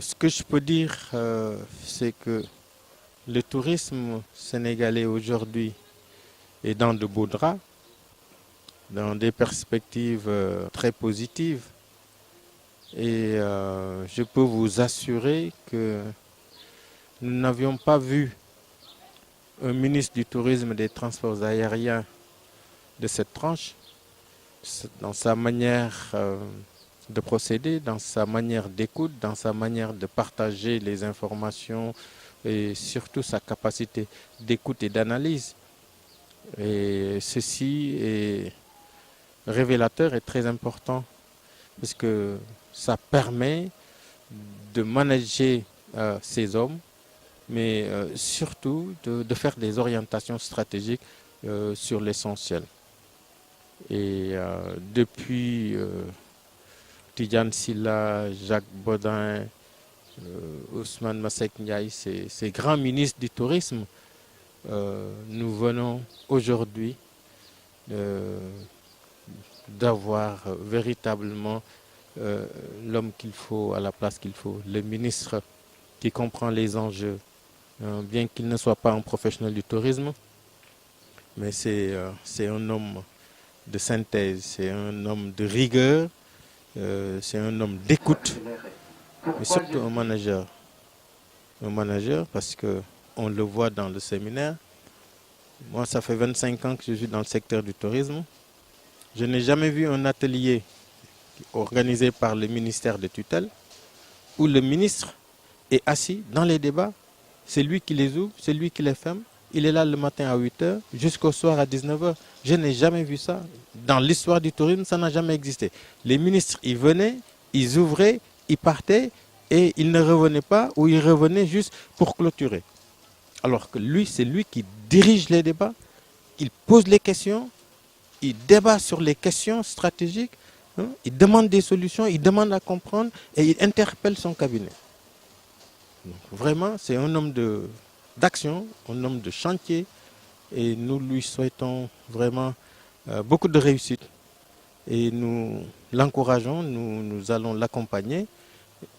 Ce que je peux dire, c'est que le tourisme sénégalais aujourd'hui est dans de beaux draps, dans des perspectives très positives. Et je peux vous assurer que nous n'avions pas vu un ministre du Tourisme et des Transports aériens de cette tranche, dans sa manière de procéder, dans sa manière d'écoute, dans sa manière de partager les informations et surtout sa capacité d'écoute et d'analyse. Et ceci est révélateur et très important parce que ça permet de manager ces hommes, mais surtout de faire des orientations stratégiques sur l'essentiel. Et depuis Tidjane Silla, Jacques Baudin, Ousmane Masseck Ndiaye, ces grands ministres du tourisme, nous venons aujourd'hui d'avoir véritablement l'homme qu'il faut à la place qu'il faut, le ministre qui comprend les enjeux, bien qu'il ne soit pas un professionnel du tourisme, mais c'est un homme de synthèse, c'est un homme de rigueur, c'est un homme d'écoute, mais surtout un manager. Un manager parce qu'on le voit dans le séminaire. Moi, ça fait 25 ans que je suis dans le secteur du tourisme. Je n'ai jamais vu un atelier organisé par le ministère de tutelle où le ministre est assis dans les débats. C'est lui qui les ouvre, c'est lui qui les ferme. Il est là le matin à 8 h jusqu'au soir à 19 h. Je n'ai jamais vu ça. Dans l'histoire du tourisme, ça n'a jamais existé. Les ministres, ils venaient, ils ouvraient, ils partaient et ils ne revenaient pas ou ils revenaient juste pour clôturer. Alors que lui, c'est lui qui dirige les débats, il pose les questions, il débat sur les questions stratégiques, hein, il demande des solutions, il demande à comprendre et il interpelle son cabinet. Donc, vraiment, c'est un homme d'action, un homme de chantier et nous lui souhaitons vraiment beaucoup de réussite. Et nous l'encourageons, nous allons l'accompagner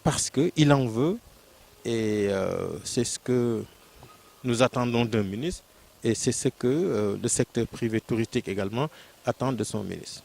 parce qu'il en veut et c'est ce que nous attendons d'un ministre et c'est ce que le secteur privé touristique également attend de son ministre.